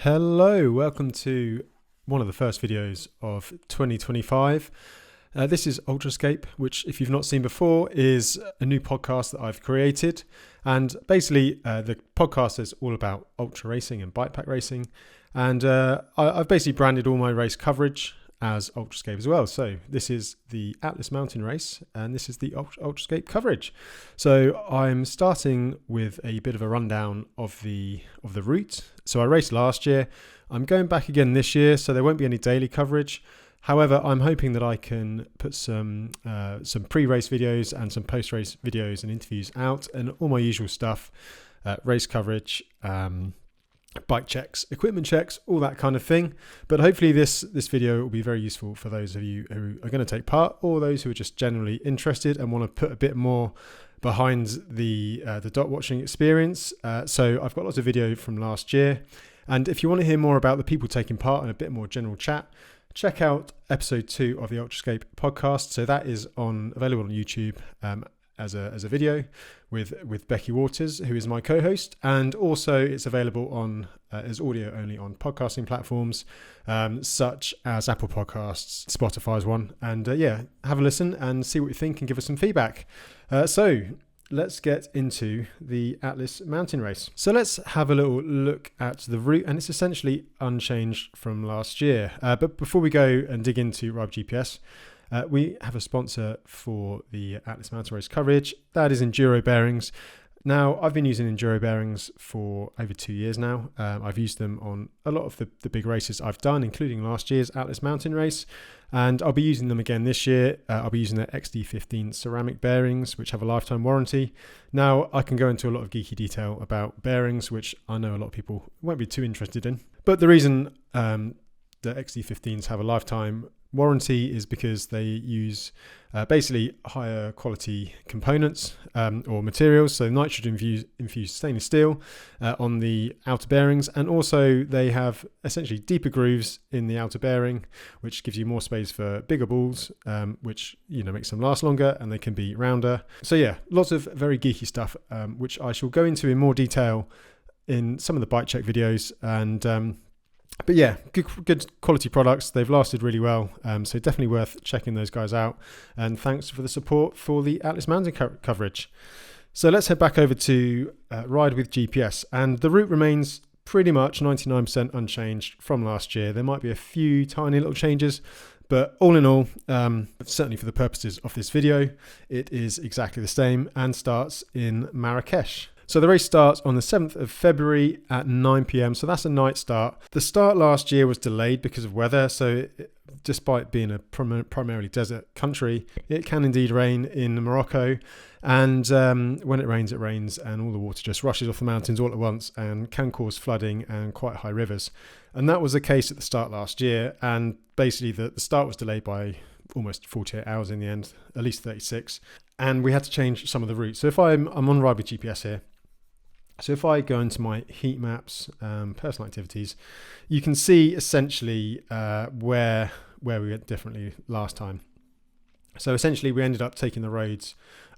Hello, welcome to one of the first videos of 2025. This is Ultrascape, which if you've not seen before is a new podcast that I've created. And basically the podcast is all about ultra racing and bike pack racing. And I've basically branded all my race coverage as Ultrascape as well. So this is the Atlas Mountain Race and this is the Ultrascape coverage. So I'm starting with a bit of a rundown of the route. So I raced last year. I'm going back again this year, so there won't be any daily coverage. However, I'm hoping that I can put some pre-race videos and some post-race videos and interviews out, and all my usual stuff, race coverage, bike checks, equipment checks, all that kind of thing. But hopefully this video will be very useful for those of you who are going to take part, or those who are just generally interested and want to put a bit more behind the dot watching experience. So I've got lots of video from last year, and if you want to hear more about the people taking part and a bit more general chat, check out episode 2 of the Ultrascape podcast. So that is available on YouTube as a video with Becky Waters, who is my co-host, and also it's available on as audio only on podcasting platforms such as Apple Podcasts, Spotify's one, and have a listen and see what you think and give us some feedback. So let's get into the Atlas Mountain Race. So let's have a little look at the route, and it's essentially unchanged from last year. But before we go and dig into RideWithGPS, we have a sponsor for the Atlas Mountain Race coverage. That is Enduro Bearings. Now, I've been using Enduro Bearings for over 2 years now. I've used them on a lot of the big races I've done, including last year's Atlas Mountain Race. And I'll be using them again this year. I'll be using their XD15 ceramic bearings, which have a lifetime warranty. Now, I can go into a lot of geeky detail about bearings, which I know a lot of people won't be too interested in. But the reason the XD15s have a lifetime warranty is because they use basically higher quality components or materials, so nitrogen infused stainless steel on the outer bearings, and also they have essentially deeper grooves in the outer bearing, which gives you more space for bigger balls, which makes them last longer, and they can be rounder. So yeah, lots of very geeky stuff, which I shall go into in more detail in some of the bike check videos. And but yeah, good quality products. They've lasted really well, so definitely worth checking those guys out. And thanks for the support for the Atlas Mountain coverage. So let's head back over to RideWithGPS, and the route remains pretty much 99% unchanged from last year. There might be a few tiny little changes, but all in all, certainly for the purposes of this video, it is exactly the same and starts in Marrakesh. So the race starts on the 7th of February at 9 p.m. So that's a night start. The start last year was delayed because of weather. So despite being a primarily desert country, it can indeed rain in Morocco. And when it rains, and all the water just rushes off the mountains all at once and can cause flooding and quite high rivers. And that was the case at the start last year. And basically the start was delayed by almost 48 hours in the end, at least 36. And we had to change some of the routes. So if I'm on RideWithGPS here. So if I go into my heat maps, personal activities, you can see essentially where we went differently last time. So essentially we ended up taking the roads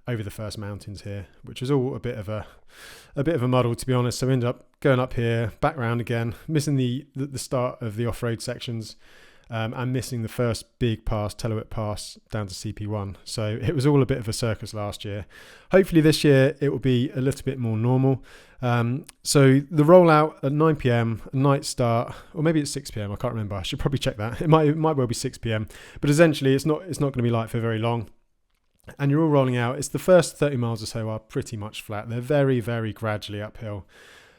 over the first mountains here, which was all a bit of a muddle, to be honest. So we ended up going up here, back round again, missing the start of the off-road sections. And missing the first big pass, Telewit Pass, down to CP1. So it was all a bit of a circus last year. Hopefully this year it will be a little bit more normal. So the rollout at 9 p.m, a night start, or maybe it's 6 p.m, I can't remember. I should probably check that. It might well be 6 p.m, but essentially it's not going to be light for very long. And you're all rolling out. It's the first 30 miles or so are pretty much flat. They're very, very gradually uphill.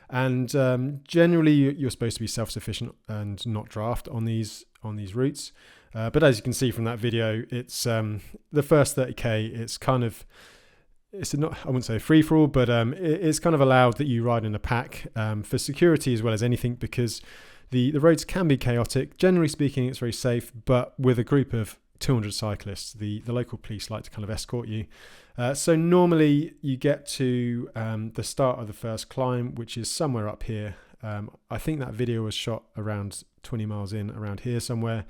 And generally you're supposed to be self-sufficient and not draft on these routes, but as you can see from that video, it's the first 30k. It's not, I wouldn't say free for all, but it's kind of allowed that you ride in a pack for security as well as anything, because the roads can be chaotic. Generally speaking, it's very safe, but with a group of 200 cyclists, the local police like to kind of escort you. So normally you get to the start of the first climb, which is somewhere up here. I think that video was shot around 20 miles in, around here somewhere.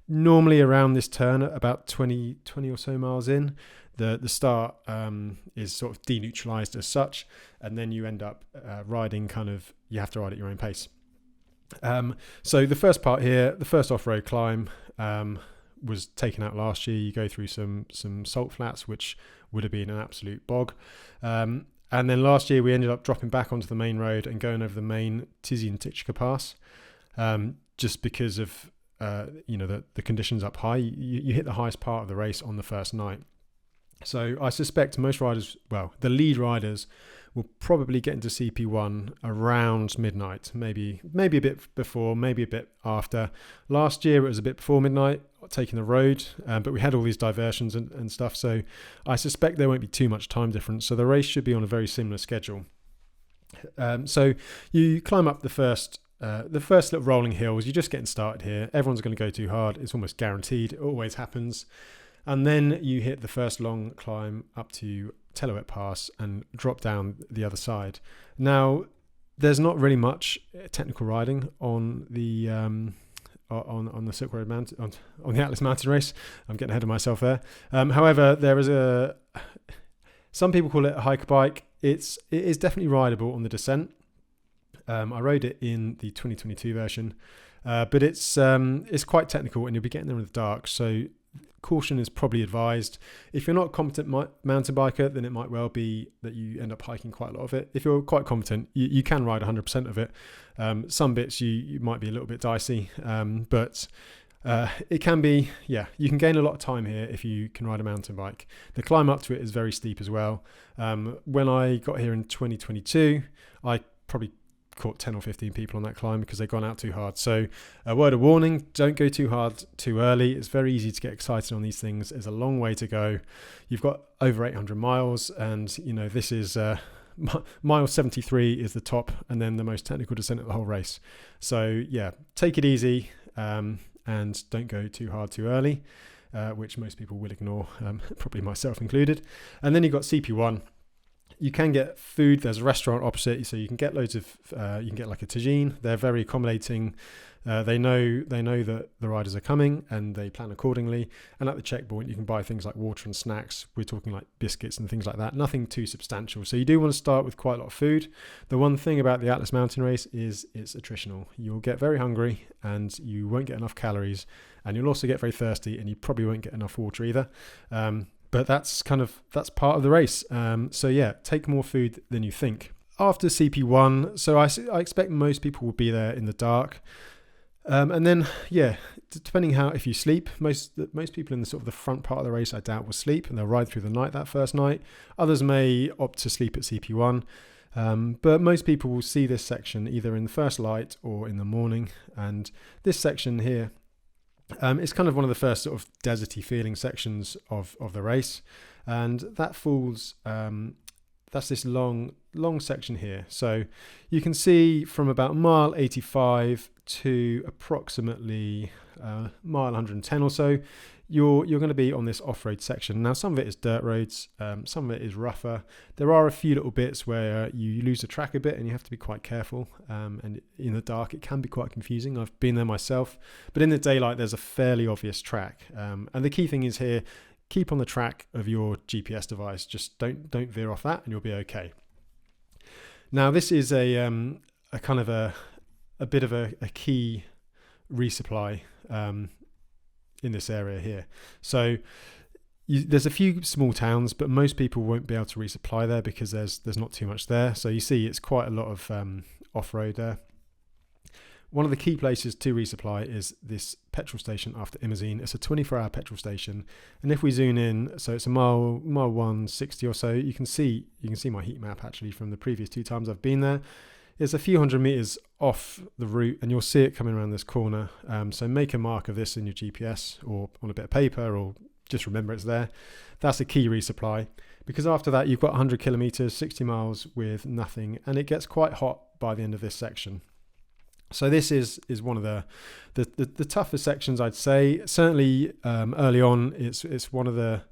Normally around this turn at about 20 or so miles in, the start is sort of deneutralized as such, and then you end up riding you have to ride at your own pace. So the first part here, the first off-road climb, was taken out last year. You go through some salt flats, which would have been an absolute bog. And then last year we ended up dropping back onto the main road and going over the main Tizi and Titchka Pass, just because of the conditions up high. You hit the highest part of the race on the first night. So I suspect most riders, well, the lead riders, will probably get into CP1 around midnight, maybe a bit before, maybe a bit after. Last year it was a bit before midnight, taking the road, but we had all these diversions and stuff, so I suspect there won't be too much time difference. So the race should be on a very similar schedule. So you climb up the first little rolling hills. You're just getting started here. Everyone's going to go too hard. It's almost guaranteed. It always happens. And then you hit the first long climb up to Telowet Pass and drop down the other side. Now, there's not really much technical riding on the on the Silk Road Mountain, on the Atlas Mountain Race. I'm getting ahead of myself there. However, there is some people call it a hiker bike. It is definitely rideable on the descent. I rode it in the 2022 version, but it's quite technical and you'll be getting there in the dark. So caution is probably advised. If you're not a competent mountain biker, then it might well be that you end up hiking quite a lot of it. If you're quite competent, you can ride 100% of it. Some bits you might be a little bit dicey, but it can be, you can gain a lot of time here if you can ride a mountain bike. The climb up to it is very steep as well. When I got here in 2022, I probably caught 10 or 15 people on that climb because they've gone out too hard. So a word of warning, don't go too hard too early. It's very easy to get excited on these things. There's a long way to go. You've got over 800 miles and this is mile 73 is the top and then the most technical descent of the whole race. So take it easy and don't go too hard too early, which most people will ignore, probably myself included. And then you've got CP1. You can get food. There's a restaurant opposite, so you can get loads of. You can get like a tagine. They're very accommodating. They know that the riders are coming, and they plan accordingly. And at the checkpoint, you can buy things like water and snacks. We're talking like biscuits and things like that. Nothing too substantial. So you do want to start with quite a lot of food. The one thing about the Atlas Mountain Race is it's attritional. You'll get very hungry, and you won't get enough calories, and you'll also get very thirsty, and you probably won't get enough water either. But that's part of the race. So take more food than you think. After CP1, so I expect most people will be there in the dark. And then, depending if you sleep, most people in the sort of the front part of the race, I doubt, will sleep and they'll ride through the night that first night. Others may opt to sleep at CP1. But most people will see this section either in the first light or in the morning. And this section here, it's kind of one of the first sort of deserty feeling sections of the race, and that falls. That's this long section here. So you can see from about mile 85 to approximately mile 110 or so, you're going to be on this off-road section. Now, some of it is dirt roads, some of it is rougher. There are a few little bits where you lose the track a bit and you have to be quite careful. And in the dark, it can be quite confusing. I've been there myself. But in the daylight, there's a fairly obvious track. And the key thing is here, keep on the track of your GPS device. Just don't veer off that and you'll be okay. Now, this is a kind of a bit of a key resupply in this area here. So there's a few small towns, but most people won't be able to resupply there because there's not too much there. So you see it's quite a lot of off-road there. One of the key places to resupply is this petrol station after Imazine. It's a 24-hour petrol station, and if we zoom in, so it's a mile 160 or so. You can see my heat map actually from the previous 2 times I've been there. It's a few hundred meters off the route, and you'll see it coming around this corner. So make a mark of this in your GPS or on a bit of paper, or just remember it's there. That's a key resupply, because after that you've got 100 kilometers, 60 miles with nothing, and it gets quite hot by the end of this section. So this is one of the toughest sections, I'd say. Certainly early on, it's one of the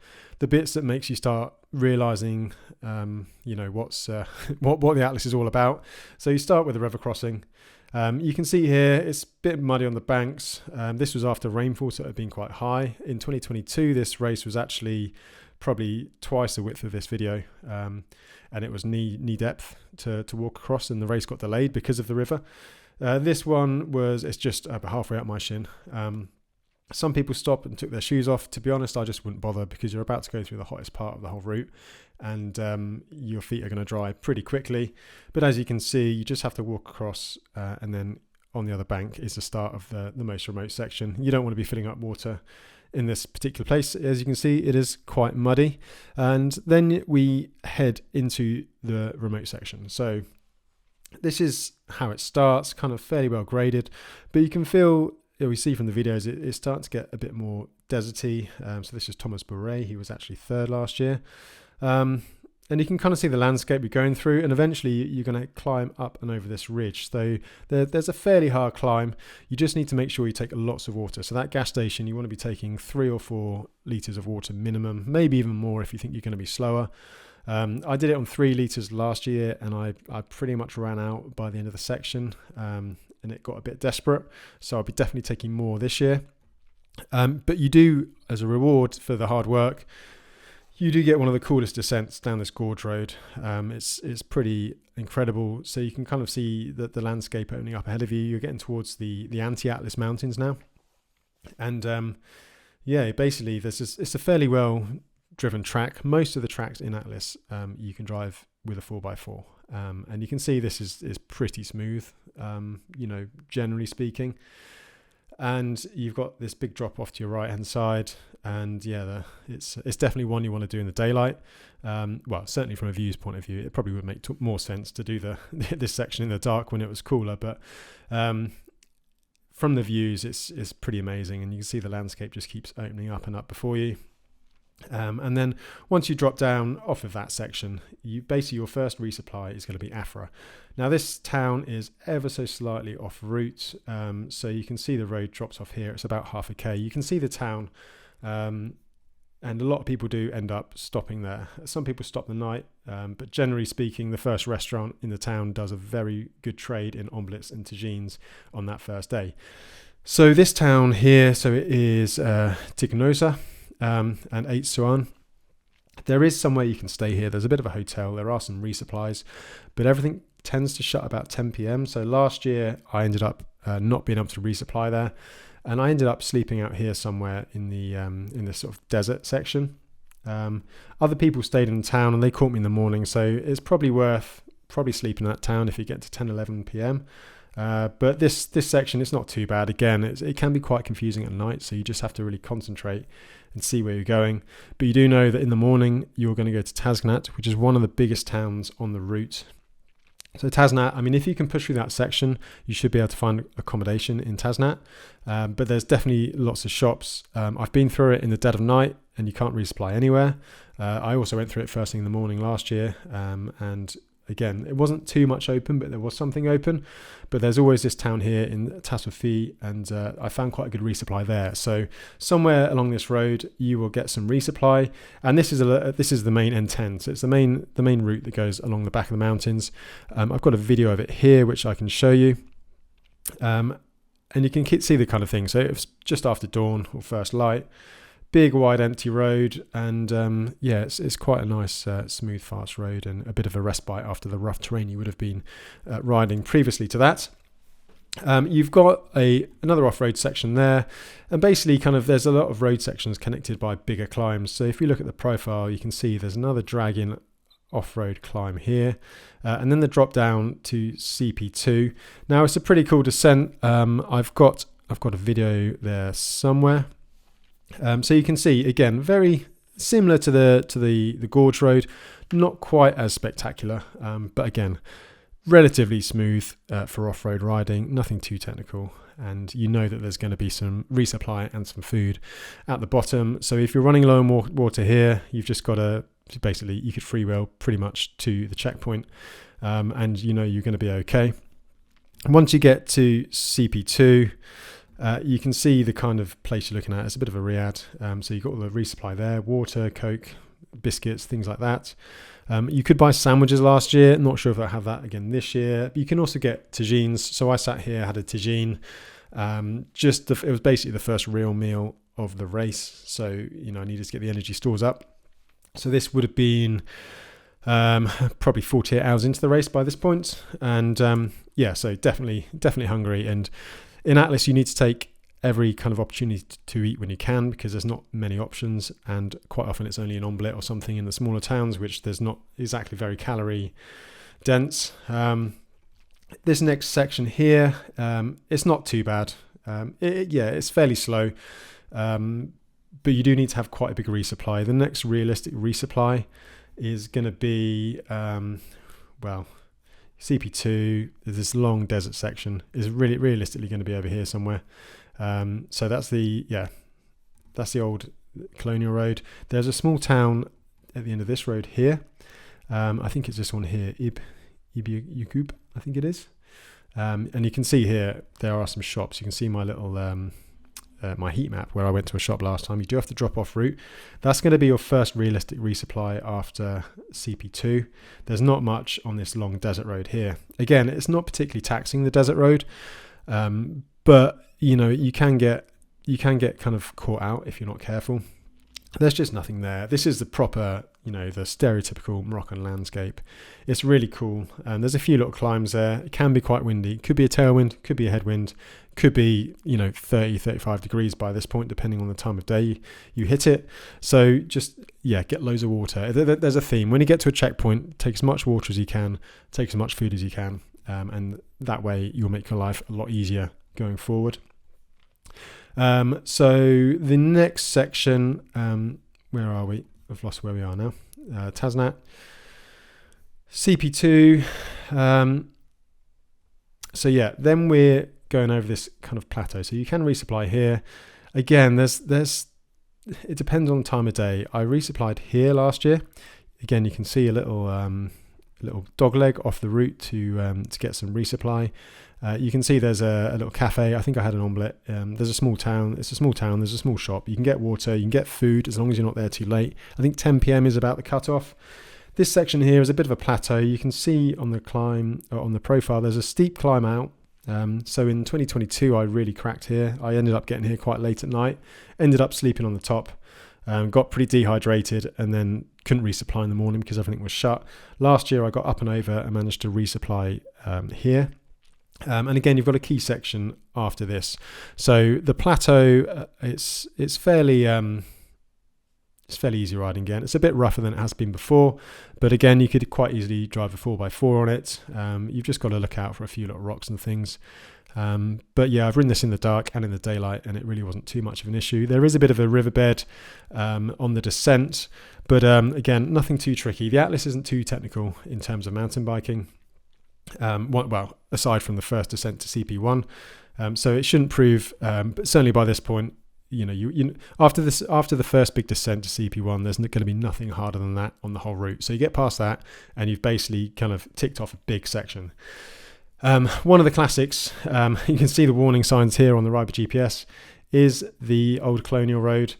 bits that makes you start realizing, what's what the Atlas is all about. So you start with the river crossing. You can see here it's a bit muddy on the banks. This was after rainfall, so it had been quite high. In 2022, this race was actually probably twice the width of this video, and it was knee depth to walk across, and the race got delayed because of the river. This one it's just about halfway up my shin. Some people stopped and took their shoes off. To be honest, I just wouldn't bother because you're about to go through the hottest part of the whole route, and your feet are going to dry pretty quickly. But as you can see, you just have to walk across, and then on the other bank is the start of the most remote section. You don't want to be filling up water in this particular place. As you can see, it is quite muddy, and then we head into the remote section. So this is how it starts, kind of fairly well graded, but you can feel, we see from the videos, it's starting to get a bit more deserty. So this is Thomas Bouret. He was actually third last year. And you can kind of see the landscape we're going through, and eventually you're going to climb up and over this ridge. So there's a fairly hard climb. You just need to make sure you take lots of water. So that gas station, you want to be taking 3 or 4 litres of water minimum, maybe even more if you think you're going to be slower. I did it on 3 litres last year, and I pretty much ran out by the end of the section, and it got a bit desperate. So I'll be definitely taking more this year. But you do, as a reward for the hard work, you do get one of the coolest descents down this gorge road. It's pretty incredible. So you can kind of see the landscape opening up ahead of you. You're getting towards the Anti-Atlas Mountains now. And basically it's a fairly well driven track. Most of the tracks in Atlas you can drive with a 4x4. And you can see this is pretty smooth, generally speaking. And you've got this big drop off to your right hand side, and it's definitely one you want to do in the daylight. Well, certainly from a views point of view, it probably would make more sense to do this section in the dark when it was cooler, but from the views it's pretty amazing, and you can see the landscape just keeps opening up and up before you. And then once you drop down off of that section, your first resupply is going to be Afra. Now this town is ever so slightly off route, so you can see the road drops off here. It's about half a K. You can see the town, and a lot of people do end up stopping there. Some people stop the night, but generally speaking, the first restaurant in the town does a very good trade in omelettes and tagines on that first day. So this town here, so it is Tignosa. And 8 Suan. There is somewhere you can stay here. There's a bit of a hotel. There are some resupplies, but everything tends to shut about 10 p.m. So last year I ended up not being able to resupply there, and I ended up sleeping out here somewhere in this sort of desert section. Other people stayed in town and they caught me in the morning, so it's probably worth sleeping in that town if you get to 10, 11 p.m. But this section, it's not too bad. Again, it can be quite confusing at night, so you just have to really concentrate and see where you're going. But you do know that in the morning you're going to go to Tazgnat, which is one of the biggest towns on the route. So Tazgnat, I mean, if you can push through that section, you should be able to find accommodation in Tazgnat. But there's definitely lots of shops. I've been through it in the dead of night, and you can't resupply anywhere. I also went through it first thing in the morning last year, and again, it wasn't too much open, but there was something open. But there's always this town here in Tassofi, and I found quite a good resupply there. So somewhere along this road, you will get some resupply. And this is the main N10. So it's the main route that goes along the back of the mountains. I've got a video of it here, which I can show you. And you can see the kind of thing. So it was just after dawn or first light. Big wide empty road, and it's quite a nice smooth fast road, and a bit of a respite after the rough terrain you would have been riding previously to that. You've got another off-road section there, and basically there's a lot of road sections connected by bigger climbs. So if you look at the profile, you can see there's another dragging off-road climb here, and then the drop down to CP2. Now it's a pretty cool descent. I've got a video there somewhere. So you can see, again, very similar to the gorge road, not quite as spectacular, but again, relatively smooth for off-road riding, nothing too technical. And you know that there's going to be some resupply and some food at the bottom. So if you're running low on water here, you've just got to basically, you could freewheel pretty much to the checkpoint, and you know you're going to be okay. Once you get to CP2, you can see the kind of place you're looking at. It's a bit of a riad. So you've got all the resupply there, water, Coke, biscuits, things like that. You could buy sandwiches last year. Not sure if I have that again this year. You can also get tagines. So I sat here, had a tagine. It was basically the first real meal of the race. So, I needed to get the energy stores up. So this would have been Probably 48 hours into the race by this point, and yeah, so definitely hungry. And in Atlas, you need to take every kind of opportunity to eat when you can, because there's not many options, and quite often it's only an omelette or something in the smaller towns, which there's not exactly very calorie dense. This next section here, it's not too bad. Yeah, it's fairly slow, but you do need to have quite a big resupply. The next realistic resupply is going to be, well, CP2, this long desert section is really realistically going to be over here somewhere. So that's the old colonial road. There's a small town at the end of this road here. I think it's this one here, ibbett, I think it is. And you can see here there are some shops. You can see my little my heat map where I went to a shop last time. You do have to drop off route. That's going to be your first realistic resupply after CP2. There's not much on this long desert road here. Again, it's not particularly taxing, the desert road, but you know, you can get kind of caught out if you're not careful. There's just nothing there. This is the proper, you know, the stereotypical Moroccan landscape. It's really cool. And there's a few little climbs there. It can be quite windy. It could be a tailwind, could be a headwind, could be, you know, 30, 35 degrees by this point, depending on the time of day you hit it. So just, yeah, get loads of water. There's a theme. When you get to a checkpoint, take as much water as you can, take as much food as you can. And that way you'll make your life a lot easier going forward. So the next section, where are we? I've lost where we are now. Tasnat, CP2. So yeah, then we're going over this kind of plateau. So you can resupply here. Again, it depends on the time of day. I resupplied here last year. Again, you can see a little dog leg off the route to get some resupply. You can see there's a little cafe. I think I had an omelette. There's a small town. It's a small town. There's a small shop. You can get water. You can get food as long as you're not there too late. I think 10 p.m. is about the cutoff. This section here is a bit of a plateau. You can see on the climb, or on the profile, there's a steep climb out. So in 2022, I really cracked here. I ended up getting here quite late at night. Ended up sleeping on the top. Got pretty dehydrated and then couldn't resupply in the morning because everything was shut. Last year, I got up and over and managed to resupply here. And again, you've got a key section after this. So the plateau, it's fairly easy riding again. It's a bit rougher than it has been before, but again, you could quite easily drive a 4x4 on it. You've just got to look out for a few little rocks and things. But yeah, I've ridden this in the dark and in the daylight, and it really wasn't too much of an issue. There is a bit of a riverbed on the descent, but again, nothing too tricky. The Atlas isn't too technical in terms of mountain biking. Well, aside from the first descent to CP1, so it shouldn't prove. But certainly by this point, you know, after the first big descent to CP1, there's going to be nothing harder than that on the whole route. So you get past that, and you've basically kind of ticked off a big section. One of the classics, you can see the warning signs here on the RideWithGPS, is the old colonial road.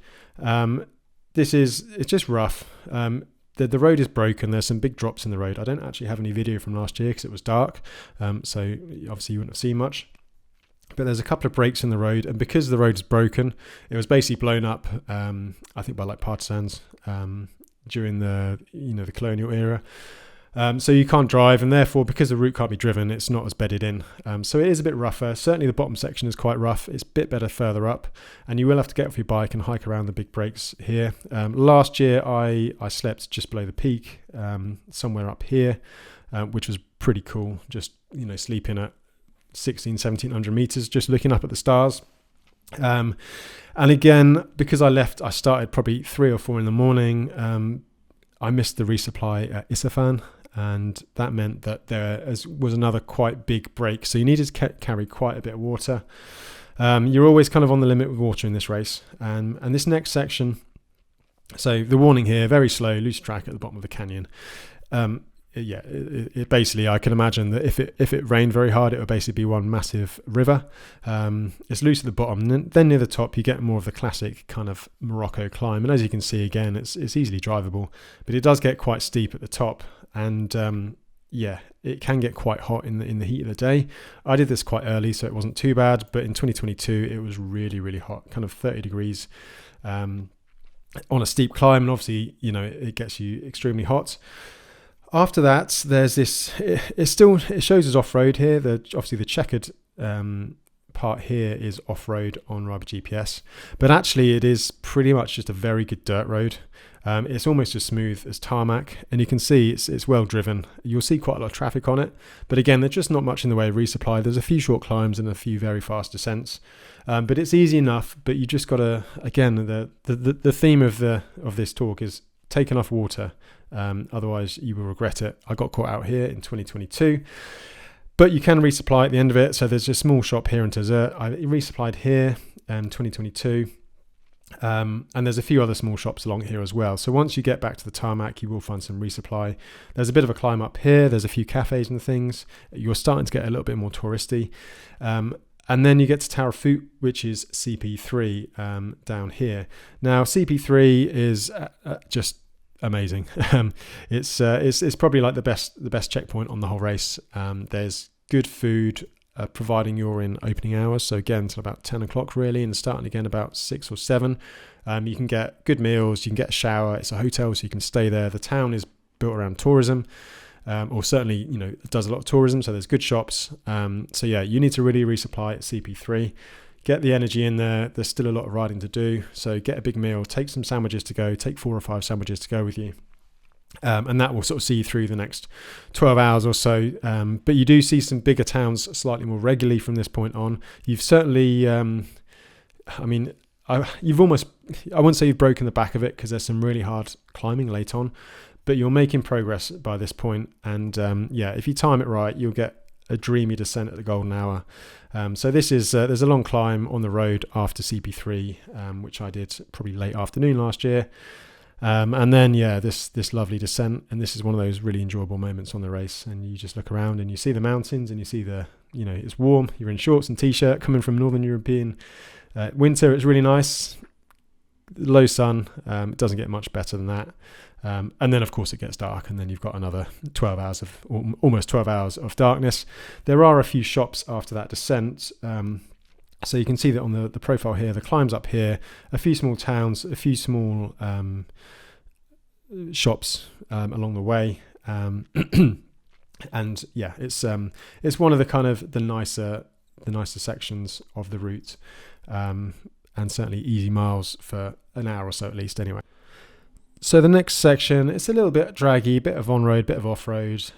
It's just rough. The road is broken. There's some big drops in the road. I don't actually have any video from last year because it was dark. So obviously you wouldn't have seen much. But there's a couple of breaks in the road. And because the road is broken, it was basically blown up, I think by like partisans during the colonial era. So you can't drive, and therefore, because the route can't be driven, it's not as bedded in. So it is a bit rougher. Certainly the bottom section is quite rough. It's a bit better further up, and you will have to get off your bike and hike around the big breaks here. Last year, I slept just below the peak, somewhere up here, which was pretty cool. Just, sleeping at 1700 meters, just looking up at the stars. And again, because I started probably 3 or 4 in the morning, I missed the resupply at Isfahan. And that meant that there was another quite big break. So you needed to carry quite a bit of water. You're always kind of on the limit with water in this race. And this next section, so the warning here, very slow, loose track at the bottom of the canyon. It basically, I can imagine that if it rained very hard, it would basically be one massive river. It's loose at the bottom. Then near the top, you get more of the classic kind of Morroco climb. And as you can see, again, it's easily drivable. But it does get quite steep at the top. And it can get quite hot in the heat of the day. I did this quite early, so it wasn't too bad. But in 2022, it was really, really hot, kind of 30 degrees on a steep climb. And obviously, it gets you extremely hot. After that, there's this. It shows as off-road here. Obviously the checkered part here is off-road on RideWithGPS, but actually it is pretty much just a very good dirt road. It's almost as smooth as tarmac, and you can see it's well driven. You'll see quite a lot of traffic on it, but again, there's just not much in the way of resupply. There's a few short climbs and a few very fast descents, but it's easy enough. But you just got to, again, the theme of this talk is take enough water, otherwise you will regret it. I got caught out here in 2022. But you can resupply at the end of it. So there's a small shop here in Desert. I resupplied here in 2022. And there's a few other small shops along here as well. So once you get back to the tarmac, you will find some resupply. There's a bit of a climb up here. There's a few cafes and things. You're starting to get a little bit more touristy. And then you get to Tower Foot, which is CP3 down here. Now, CP3 is just amazing. It's probably like the best checkpoint on the whole race. There's good food, providing you're in opening hours, so again until about 10 o'clock really, and starting again about 6 or 7. You can get good meals, you can get a shower. It's a hotel, so you can stay there. The town is built around tourism, or certainly it does a lot of tourism, so there's good shops. So yeah, you need to really resupply at CP3. Get the energy in there. There's still a lot of riding to do, so get a big meal, take some sandwiches to go, take 4 or 5 sandwiches to go with you. And that will sort of see you through the next 12 hours or so. But you do see some bigger towns slightly more regularly from this point on. You've certainly, you've almost, I wouldn't say you've broken the back of it, because there's some really hard climbing late on, but you're making progress by this point. And if you time it right, you'll get a dreamy descent at the golden hour. So this is, there's a long climb on the road after CP3, which I did probably late afternoon last year. And then this lovely descent, and this is one of those really enjoyable moments on the race, and you just look around and you see the mountains, and you see it's warm, you're in shorts and t-shirt coming from Northern European winter. It's really nice, low sun. It doesn't get much better than that. And then of course it gets dark, and then you've got another 12 hours of almost 12 hours of darkness. There are a few shops after that descent. So you can see that on the profile here, the climbs up here, a few small towns, a few small shops along the way, and yeah, it's one of the kind of the nicer sections of the route, and certainly easy miles for an hour or so at least anyway. So the next section, it's a little bit draggy, bit of on-road, bit of off-road.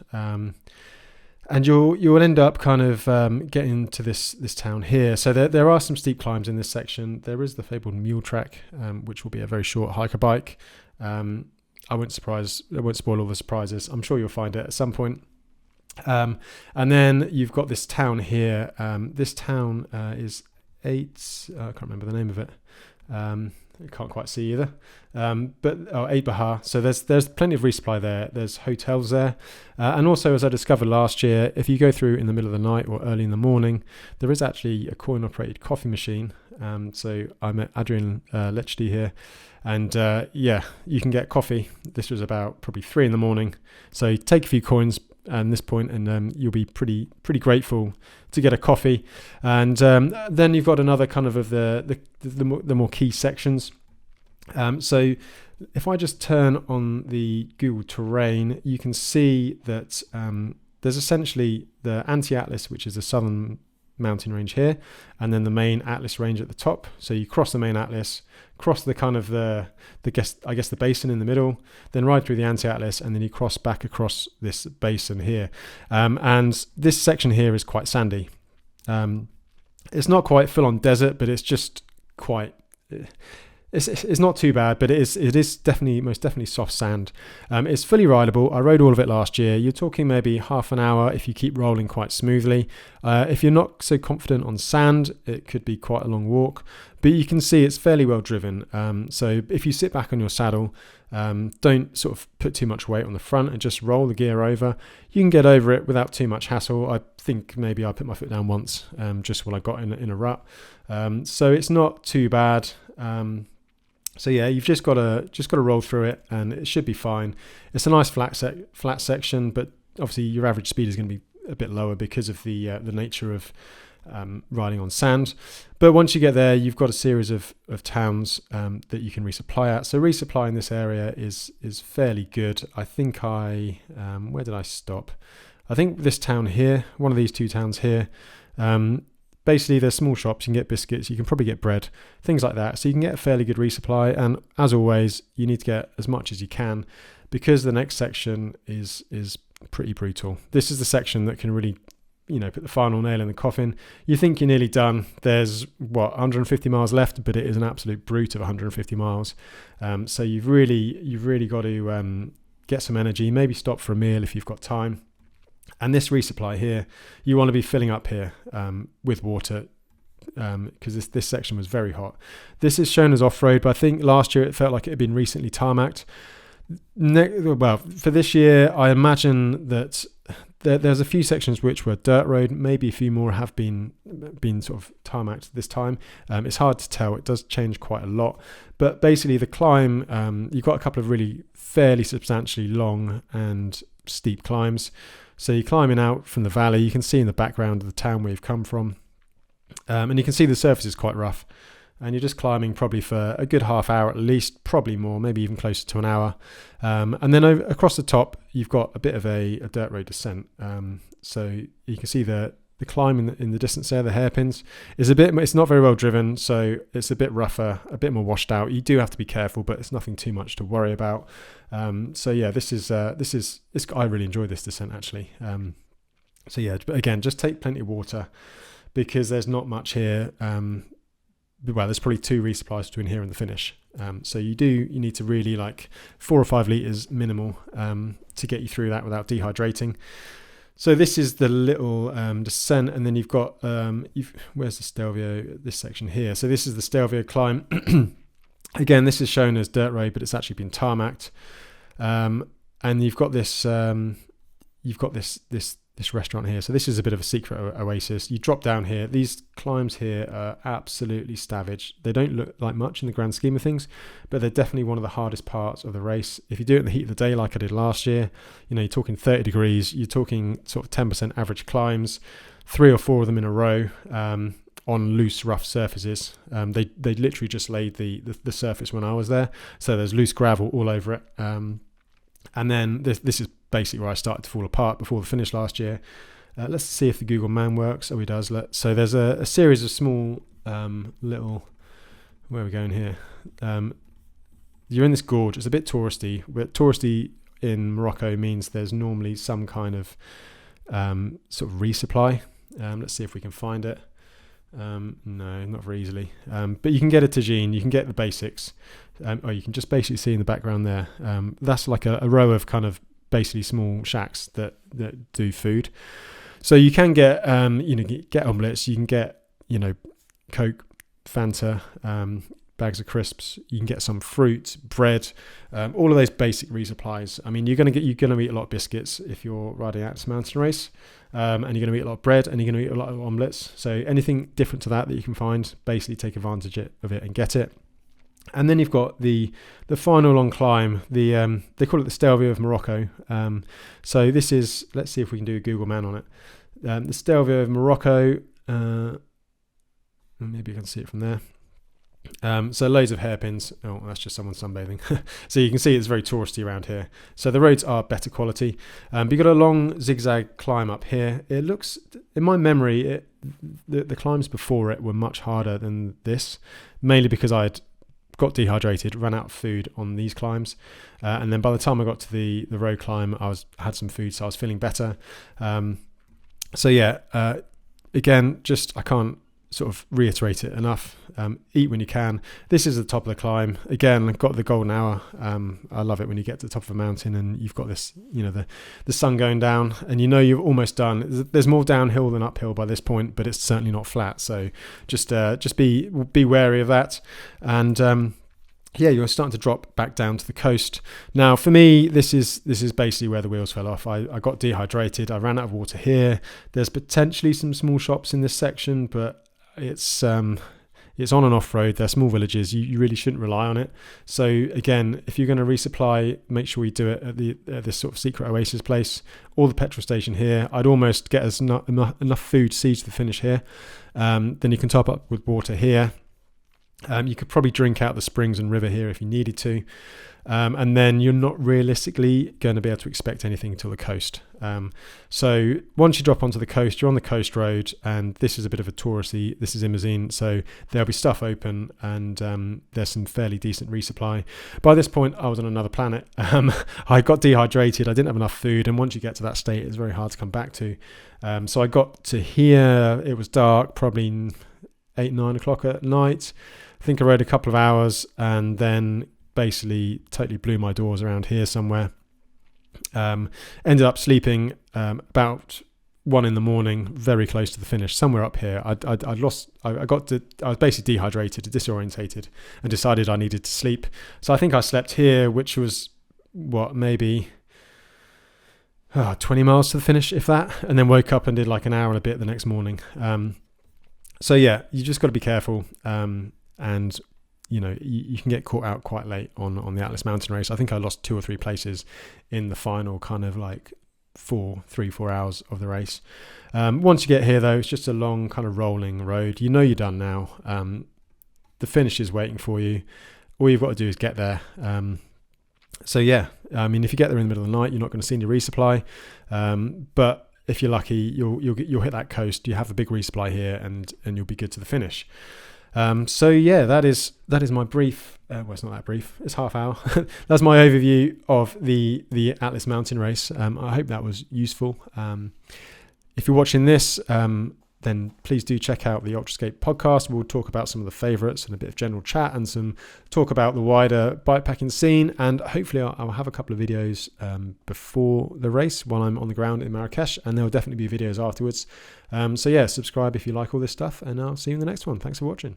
And you'll end up kind of getting to this town here. So there are some steep climbs in this section. There is the fabled mule track, which will be a very short hiker bike. I won't spoil all the surprises. I'm sure you'll find it at some point. And then you've got this town here. This town is 8. I can't remember the name of it. I can't quite see either. But 8 Bahar. So there's plenty of resupply there. There's hotels there. And also, as I discovered last year, if you go through in the middle of the night or early in the morning, there is actually a coin-operated coffee machine. So I met Adrian Lechty here. And you can get coffee. This was about probably 3 in the morning. So you take a few coins at this point, and you'll be pretty grateful to get a coffee. And then you've got another kind of the more key sections. So if I just turn on the Google terrain, you can see that there's essentially the Anti-Atlas, which is the southern mountain range here, and then the main Atlas range at the top. So you cross the main Atlas, cross the kind of the basin in the middle, then ride through the Anti-Atlas, and then you cross back across this basin here. And this section here is quite sandy. It's not quite full on desert, but it's just quite. It's not too bad, but it is definitely, most definitely soft sand. It's fully rideable. I rode all of it last year. You're talking maybe half an hour if you keep rolling quite smoothly. If you're not so confident on sand, it could be quite a long walk, but you can see it's fairly well driven. So if you sit back on your saddle, don't sort of put too much weight on the front and just roll the gear over. You can get over it without too much hassle. I think maybe I put my foot down once, just while I got in a rut. So it's not too bad. So yeah, you've just got to roll through it, and it should be fine. It's a nice flat section, but obviously your average speed is going to be a bit lower because of the nature of riding on sand. But once you get there, you've got a series of towns that you can resupply at. So resupply in this area is fairly good. I think where did I stop? I think this town here, one of these two towns here, basically there's small shops, you can get biscuits, you can probably get bread, things like that. So you can get a fairly good resupply. And as always, you need to get as much as you can, because the next section is pretty brutal. This is the section that can really, put the final nail in the coffin. You think you're nearly done. There's 150 miles left, but it is an absolute brute of 150 miles. So you've really got to get some energy, maybe stop for a meal if you've got time. And this resupply here, you want to be filling up here with water, because this section was very hot. This is shown as off-road, but I think last year it felt like it had been recently tarmacked. For this year, I imagine that there's a few sections which were dirt road. Maybe a few more have been sort of tarmacked this time. It's hard to tell. It does change quite a lot. But basically the climb, you've got a couple of really fairly substantially long and steep climbs. So you're climbing out from the valley. You can see in the background of the town where you've come from. And you can see the surface is quite rough. And you're just climbing probably for a good half hour at least, probably more, maybe even closer to an hour. And then across the top, you've got a bit of a dirt road descent. So you can see the climb in the distance there, the hairpins, it's not very well driven, so it's a bit rougher, a bit more washed out. You do have to be careful, but it's nothing too much to worry about. So yeah, I really enjoy this descent actually. So yeah, but again, just take plenty of water, because there's not much here. There's probably 2 resupplies between here and the finish. So you need to really 4 or 5 litres minimal to get you through that without dehydrating. So this is the little descent, and then you've got, where's the Stelvio, this section here. So this is the Stelvio climb. Again, this is shown as dirt road, but it's actually been tarmacked. And you've got this restaurant here. So this is a bit of a secret oasis. You drop down here. These climbs here are absolutely savage. They don't look like much in the grand scheme of things, but they're definitely one of the hardest parts of the race. If you do it in the heat of the day like I did last year, you're talking 30 degrees, you're talking sort of 10% average climbs, 3 or 4 of them in a row on loose, rough surfaces. They literally just laid the surface when I was there. So there's loose gravel all over it. And then this is basically where I started to fall apart before the finish last year. Let's see if the Google Man works. Oh, he does. So there's a series of small little... Where are we going here? You're in this gorge. It's a bit touristy. But touristy in Morocco means there's normally some kind of sort of resupply. Let's see if we can find it. No, not very easily. But you can get a tagine. You can get the basics. Or you can just basically see in the background there. That's like a row of kind of basically small shacks that do food. So you can get get omelets. You can get Coke, Fanta, bags of crisps. You can get some fruit, bread, all of those basic resupplies. I mean, you're gonna eat a lot of biscuits if you're riding out this mountain race, and you're gonna eat a lot of bread, and you're gonna eat a lot of omelets. So anything different to that you can find, basically take advantage of it and get it. And then you've got the final long climb. They call it the Stelvio of Morocco. So this is, let's see if we can do a Google Man on it. The Stelvio of Morocco. Maybe you can see it from there. So loads of hairpins. Oh, that's just someone sunbathing. So you can see it's very touristy around here. So the roads are better quality. But you've got a long zigzag climb up here. It looks, in my memory, the climbs before it were much harder than this, mainly because I'd got dehydrated, ran out of food on these climbs, and then by the time I got to the road climb, I had some food, so I was feeling better. So yeah, again, just I can't sort of reiterate it enough. Eat when you can. This is the top of the climb. Again, I've got the golden hour. I love it when you get to the top of a mountain and you've got this, the sun going down, and you're almost done. There's more downhill than uphill by this point, but it's certainly not flat. So just be wary of that. And you're starting to drop back down to the coast. Now, for me, this is basically where the wheels fell off. I got dehydrated. I ran out of water here. There's potentially some small shops in this section, but it's It's on and off road. They're small villages. You really shouldn't rely on it. So again, if you're going to resupply, make sure you do it at this sort of secret oasis place or the petrol station here. I'd almost get enough food to see to the finish here. Then you can top up with water here. You could probably drink out the springs and river here if you needed to. And then you're not realistically going to be able to expect anything until the coast. So once you drop onto the coast, you're on the coast road, and this is a bit of a touristy. This is Imazine, so there'll be stuff open, and there's some fairly decent resupply. By this point, I was on another planet. I got dehydrated. I didn't have enough food, and once you get to that state, it's very hard to come back to. So I got to here. It was dark, probably 8, 9 o'clock at night. I think I rode a couple of hours, and then basically totally blew my doors around here somewhere. Ended up sleeping about 1 a.m, very close to the finish, somewhere up here. I was basically dehydrated, disorientated, and decided I needed to sleep. So I think I slept here, which was maybe 20 miles to the finish, if that, and then woke up and did like an hour and a bit the next morning. So yeah, you just got to be careful, and you can get caught out quite late on the Atlas Mountain Race. I think I lost 2 or 3 places in the final kind of like 4 hours of the race. Once you get here though, it's just a long kind of rolling road. You're done now. The finish is waiting for you. All you've got to do is get there. So yeah, I mean, if you get there in the middle of the night, you're not going to see any resupply. But if you're lucky, you'll hit that coast. You have a big resupply here, and you'll be good to the finish. So yeah, that is my brief. Well, it's not that brief. It's half hour. That's my overview of the Atlas Mountain Race. I hope that was useful. If you're watching this, then please do check out the Ultrascape podcast. We'll talk about some of the favourites and a bit of general chat, and some talk about the wider bikepacking scene. And hopefully I'll have a couple of videos before the race while I'm on the ground in Marrakesh, and there'll definitely be videos afterwards. So yeah, subscribe if you like all this stuff, and I'll see you in the next one. Thanks for watching.